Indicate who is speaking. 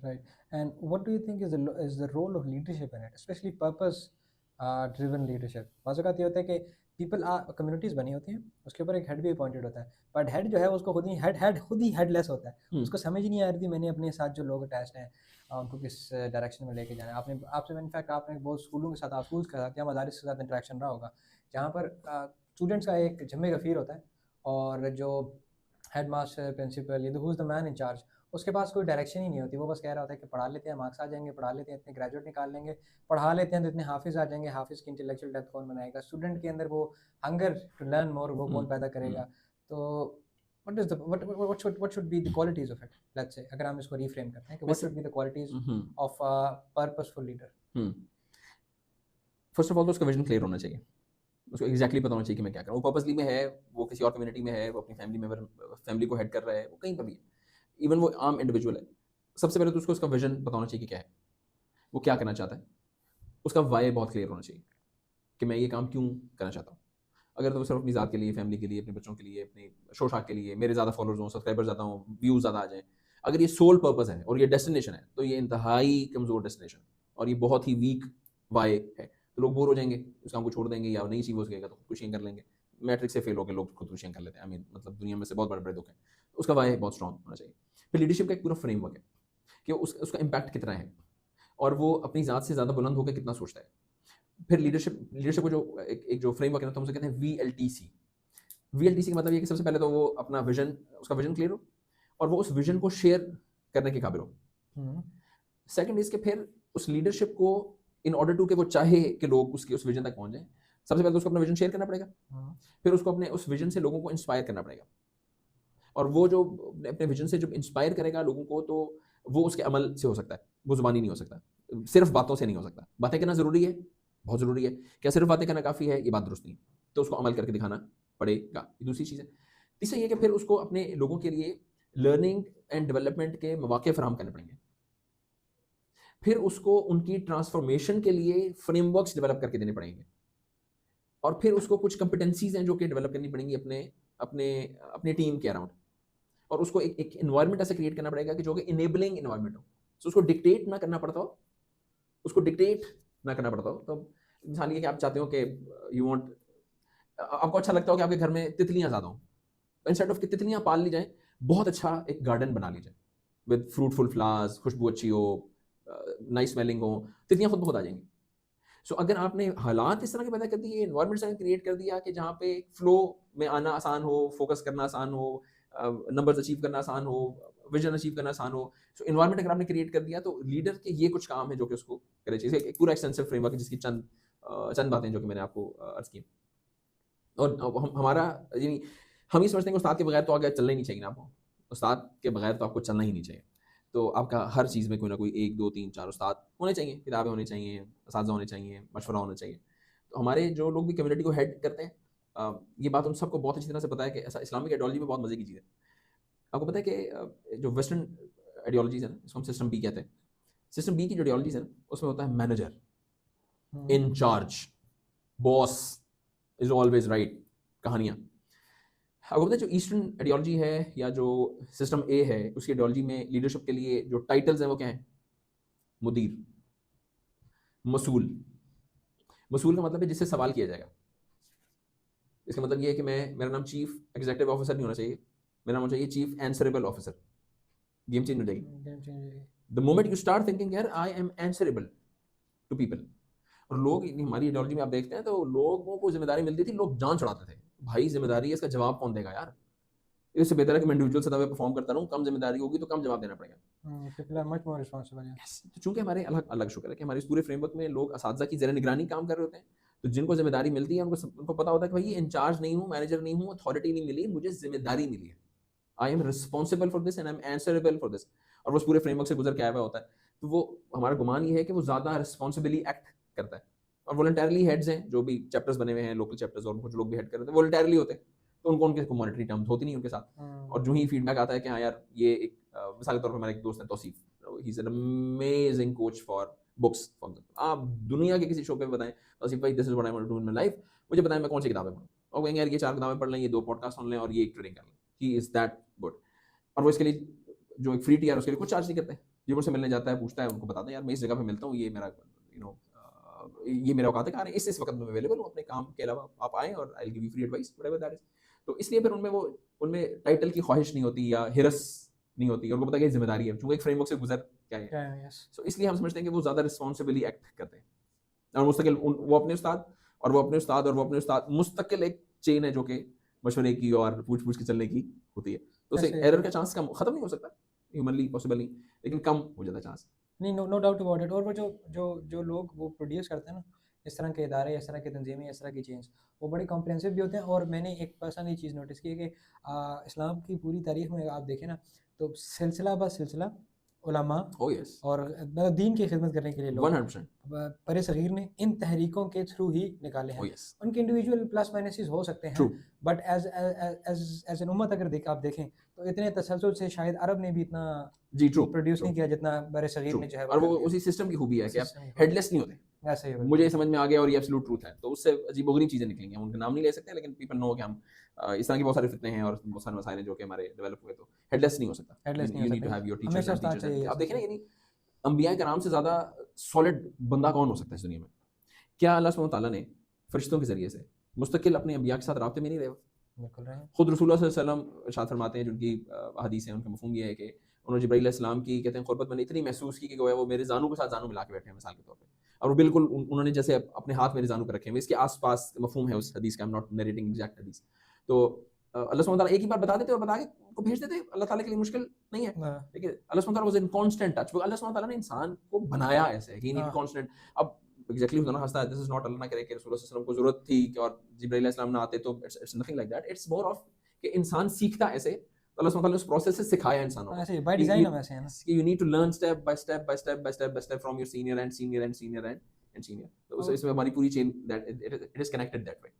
Speaker 1: Right. And what do you think is the role of leadership in it, especially purpose driven leadership? बाज़ औक़ात ये होता है कि पीपल कम्युनिटीज़ बनी होती हैं, उसके ऊपर एक हेड भी अपॉइंटेड होता है, बट हेड जो है उसको खुद ही हेडलेस होता है, उसको समझ ही नहीं आ रही थी मैंने अपने साथ जो लोग अटैच्ड हैं उनको किस डायरेक्शन में लेके जाना है। आपने आपसे इनफैक्ट आपने बहुत स्कूलों के साथ स्कूल्स के साथ या मदारिस के साथ इंटरेक्शन रहा होगा, जहाँ पर स्टूडेंट्स का एक जमे गफ़ीर होता है और जो हेड मास्टर प्रिंसिपल या who is the man in charge, उसके पास कोई डायरेक्शन ही नहीं होती। वो बस कह रहा होता है कि पढ़ा लेते हैं, मार्क्स आ जाएंगे, पढ़ा लेते हैं, इतने ग्रेजुएट निकाल लेंगे, पढ़ा लेते हैं तो इतने हाफिज़ आ जाएंगे, हाफिज़ की इंटेलेक्चुअल डेप्थ कौन बनाएगा, स्टूडेंट के अंदर वो हंगर टू लर्न मोर वो कौन पैदा करेगा। तो what should be the qualities of it, let's say, अगर हम इसको reframe करते हैं कि what should be the qualities of a purposeful leader?
Speaker 2: First of all तो उसका विजन क्लियर होना चाहिए, उसको एग्जैक्टली पता होना चाहिए कि मैं क्या कर रहा हूँ। वो पर्पसली में है, वो किसी और कम्युनिटी में है, वो अपनी फैमिली को हेड कर रहा है, वो कहीं पर भी है, इवन वो आम इंडिविजुअल है। सबसे पहले तो उसको उसका विजन पता होना चाहिए कि क्या है, वो क्या करना चाहता है, उसका वाई बहुत क्लियर होना चाहिए कि मैं ये काम क्यों करना चाहता हूँ। अगर तो सिर्फ अपनी ज़ात के लिए, फैमिली के लिए, अपने बच्चों के लिए, अपने शोशाक के लिए, मेरे ज़्यादा फॉलोअर्स हों, सब्सक्राइबर ज़्यादा हों, व्यूज़ ज़्यादा आ जाएँ, अगर ये सोल पर्पस है और ये डेस्टिनेशन है, तो ये इंतहाई कमज़ोर डेस्टिनेशन और ये बहुत ही वीक वाई है। तो लोग बोर हो जाएंगे, उस काम को छोड़ देंगे या नहीं सीख सकेगा तो खुदकुशियाँ कर लेंगे। मैट्रिक्स से फेल होकर लोग खुदकुशियाँ कर लेते हैं। मतलब दुनिया में से बहुत बड़े बड़े दुख हैं। उसका वाई बहुत स्ट्रॉन्ग होना चाहिए। फिर लीडरशिप का एक पूरा फ्रेमवर्क है कि उसका इम्पैक्ट कितना है और वो अपनी ज़ात से ज़्यादा बुलंद होकर कितना सोचता है। फिर लीडरशिप को जो एक जो फ्रेमवर्क है ना, तो हम उसे कहते हैं VLTC। VLTC का मतलब ये कि सबसे पहले तो वो अपना विजन, उसका विजन क्लियर हो और वो उस विजन को शेयर करने के काबिल हो। सेकंड इज के फिर उस लीडरशिप को इन ऑर्डर टू कि वो चाहे कि लोग उसके उस विजन तक पहुंच जाएं, सबसे पहले तो उसको अपना विजन शेयर करना पड़ेगा, फिर उसको अपने उस विजन से लोगों को इंस्पायर करना पड़ेगा। और वो जो अपने विजन से जब इंस्पायर करेगा लोगों को, तो वो उसके अमल से हो सकता है, वो जुबानी नहीं हो सकता, सिर्फ बातों से नहीं हो सकता। बातें करना ज़रूरी है, बहुत ज़रूरी है, क्या सिर्फ बातें करना काफ़ी है, ये बात दुरुस्त नहीं, तो उसको अमल करके दिखाना पड़ेगा। दूसरी चीज़ है, तीसरी ये कि फिर उसको अपने लोगों के लिए लर्निंग एंड डेवलपमेंट के मौके फराहम करने पड़ेंगे, फिर उसको उनकी ट्रांसफॉर्मेशन के लिए फ्रेमवर्क्स डेवलप करके देने पड़ेंगे, और फिर उसको कुछ कंपिटेंसीज हैं जो कि डेवलप करनी पड़ेंगी अपने अपने अपने टीम के अराउंड, और उसको एक एनवायरनमेंट ऐसा क्रिएट करना पड़ेगा कि जो कि इनेबलिंग एनवायरनमेंट हो, तो उसको डिक्टेट ना करना पड़ता हो, तो मिसाल ये कि आप चाहते हो कि यू वांट, आपको अच्छा लगता हो कि आपके घर में तितलियां ज़्यादा हों, इंस्टेड ऑफ कि तितलियां पाल ली जाए, बहुत अच्छा एक गार्डन बना लीजिए विद फ्रूटफुल फ्लावर्स, खुशबू अच्छी हो, नाइस स्मेलिंग हो, तितलियां खुद ब खुद आ जाएंगी। सो अगर आपने हालात इस तरह के पैदा कर दिए, एनवायरनमेंट क्रिएट कर दिया कि जहाँ पे फ्लो में आना आसान हो, फोकस करना आसान हो, नंबर्स अचीव करना आसान हो, विजन अचीव करना आसान हो, सो एनवायरनमेंट अगर आपने क्रिएट कर दिया, तो लीडर के ये कुछ काम है जो कि उसको करना चाहिए। एक पूरा एक्सटेंसिव फ्रेमवर्क है जिसकी चंद बातें जो कि मैंने आपको अर्ज की। और हमारा यानी हम ये समझते हैं कि उस्ताद के बगैर तो आगे चलना ही नहीं चाहिए ना, आपको उस्ताद के बगैर तो आपको चलना ही नहीं चाहिए। तो आपका हर चीज़ में कोई ना कोई 1 2 3 4 उस्ताद होने चाहिए, किताबें होनी चाहिए, असातिज़ा होने चाहिए, मशवरा होना चाहिए। तो हमारे जो लोग भी कम्युनिटी को हेड करते हैं, ये बात उन सबको बहुत अच्छी तरह से पता है कि ऐसा इस्लामिक आइडियोलॉजी में बहुत मज़े की चीज़ है। आपको पता है कि जो वेस्टर्न आइडियोलॉजीज़ है ना, इसको हम सिस्टम बी कहते हैं। सिस्टम बी की जो आइडियोलॉजीज़ है ना, उसमें होता है manager, in charge, boss is always right, कहानियाँ। आपको पता है जो ईस्टर्न आइडियोलॉजी है या जो सिस्टम ए है, उसकी आइडियोलॉजी में लीडरशिप के लिए जो टाइटल्स हैं वो क्या हैं? मुदीर, मसूल। मसूल का मतलब है जिससे सवाल किया जाएगा। इसका मतलब ये है कि मेरा नाम चीफ एग्जीक्यूटिव ऑफिसर नहीं होना चाहिए, मेरा नाम होना चाहिए chief answerable officer. Game change हो जाएगी the moment you start thinking यार I am answerable to people. और लोग हमारी आइडियोलॉजी में आप देखते हैं तो लोगों को जिम्मेदारी मिलती थी, लोग जान चढ़ाते थे, भाई जिम्मेदारी है, इसका जवाब कौन देगा यार, इससे बेहतर है कि मैं इंडिविजुअल सतह पे परफॉर्म करता रहूं, कम जिम्मेदारी होगी तो कम जवाब देना पड़ेगा।
Speaker 1: People are much more responsible.
Speaker 2: तो चूंकि हमारे अलग शुक्र है कि हमारे इस पूरे फ्रेमवर्क में लोग असातिज़ा की ज़ेर निगरानी काम कर रहे होते हैं, तो जिनको जिम्मेदारी मिलती है उनको पता होता है कि भाई ये इंचार्ज नहीं हूँ, मैनेजर नहीं हूँ, अथॉरिटी नहीं मिली, मुझे जिम्मेदारी मिली है, I am responsible for this and I am answerable for this. और वो उस पूरे फ्रेमवर्क से गुजर के आया हुआ होता है, तो वो हमारा गुमान ये है कि वो ज़्यादा रिस्पॉन्सिबली एक्ट करता है। और वॉलंटरली हेड्स हैं, जो भी चैप्टर्स बने हुए हैं, लोकल चैप्टर्स, और कुछ लोग भी हेड कर रहे हैं, वॉलंटरली होते हैं, तो उनके मॉनिटरी टर्म्स होती नहीं उनके साथ। और जो ही फीडबैक आता है कि हाँ यार ये एक मिसाल के तौर पर हमारा एक दोस्त है Tauseef, he is an amazing coach for books. आप दुनिया के किसी शो पे बताएं तौसीफ भाई this is what I want to do in my life, मुझे बताएं मैं कौन सी किताबें पढूं, और कहेंगे यार ये 4 किताबें पढ़ लें, ये 2 पॉडकास्ट सुन लें और ये एक ट्रेनिंग कर लें। He is that good. और वो इसके लिए जो एक फ्री टीआर उसके लिए कुछ चार्ज नहीं करते, جب ان سے ملنے جاتا ہے پوچھتا ہے ان کو بتاتا ہے یار میں اس جگہ پہ ملتا ہوں, یہ میرا یہ میرا اوقات ہے کہاں ہے, اس وقت میں اویلیبل ہوں, اپنے کام کے علاوہ آپ آئیں اور I give you free advice whatever that is. تو اس لیے پھر ان میں ٹائٹل کی خواہش نہیں ہوتی یا ہرس نہیں ہوتی, ان کو پتا کہ ذمہ داری ہے چونکہ ایک فریم ورک سے گزر کیا ہے. سو اس لیے ہم سمجھتے ہیں کہ وہ زیادہ رسپانسبلی ایکٹ کرتے ہیں اور مستقل وہ اپنے استاد مستقل ایک چین ہے جو کہ مشورے کی اور پوچھ کے چلنے کی ہوتی ہے. تو اسے ایرر کا چانس کم ختم نہیں ہو سکتا, ہیومنلی پاسبل نہیں, لیکن کم ہو جاتا ہے چانس.
Speaker 1: نہیں, نو ڈاؤٹ اباؤٹ اٹ. اور وہ جو لوگ وہ پروڈیوس کرتے ہیں نا, اس طرح کے ادارے, اس طرح کی تنظیمیں, اس طرح کی چینز, وہ بڑے کمپرینسو بھی ہوتے ہیں. اور میں نے ایک پرسنل چیز نوٹس کی ہے کہ اسلام کی پوری تاریخ میں آپ دیکھیں نا تو سلسلہ بہ سلسلہ علماء اور دین کی خدمت کرنے کے لیے لوگ
Speaker 2: 100%
Speaker 1: بر صغیر نے ان تحریکوں کے تھرو ہی نکالے ہیں. ان کے انڈیویجول پلس مائنسز ہو سکتے ہیں, بٹ ایز این امت اگر آپ دیکھیں تو اتنے تسلسل سے شاید عرب نے بھی اتنا پروڈیوس نہیں کیا جتنا بر صغیر نے جو ہے.
Speaker 2: اور وہ اسی سسٹم کی خوبی ہے کہ آپ ہیڈ لیس نہیں ہوتے. مجھے سمجھ میں آ گیا اور یہ ایبسولوٹ ٹروتھ ہے, تو اس سے عجیب و غریب چیزیں نکلیں گی. ہم ان کا نام نہیں لے سکتے لیکن پیپل نو کہ ہم اس طرح کی بہت سارے فتنے ہیں اور بہت سارے مسائل ہیں جو کہ ہمارے ڈیولپ ہوئے, تو ہیڈ لیس نہیں ہو سکتا. آپ دیکھیں نا, یعنی انبیاء کرام سے زیادہ سالڈ بندہ کون ہو سکتا ہے اس دنیا میں؟ کیا اللہ سبحانہ تعالیٰ نے فرشتوں کے ذریعے سے مستقل اپنے انبیاء کے ساتھ رابطے میں نہیں رہے؟ خود رسول اللہ صلی اللہ علیہ وسلم ارشاد فرماتے ہیں, جن کی حدیث ہے ان کا مفہوم یہ ہے کہ انہوں نے جبرائیل علیہ السلام کی کہتے ہیں قربت میں نے اتنی محسوس کی کہ گویا وہ میرے زانو کے ساتھ زانو ملا کے بیٹھے ہیں مثال کے طور پہ, اور وہ بالکل انہوں نے جیسے اپنے ہاتھ میرے زانو پہ رکھے ہیں. اس کے آس پاس مفہوم ہے اس حدیث کا, I'm not narrating exact حدیث. تو اللہ سبحانہ تعالیٰ ایک ہی بار بتا دیتے اور بتا کے کو بھیج دیتے. اللہ تعالیٰ کے لیے مشکل نہیں ہے, لیکن اللہ سبحانہ تعالیٰ was in constant touch. اللہ سبحانہ تعالیٰ نے انسان کو بنایا ایسے ہے کہ نہیں کانسٹنٹ. اب ایگزیکٹلی ہوتا نا ہنستا ہے, دس از ناٹ, اللہ نہ کرے کہ رسول اللہ صلی اللہ علیہ وسلم کو ضرورت تھی کہ اور جبرائیل علیہ السلام نہ آتے, تو it's nothing like that. It's more of کہ انسان سیکھتا ایسے. اللہ سبحانہ تعالیٰ نے اس پروسیس سے سکھایا انسانوں کو, بائی ڈیزائن ہم ایسے ہیں نا, کہ you need to learn step by step by step by step by step from your senior and senior and senior and senior. تو اس میں ہماری پوری chain that it is connected that way.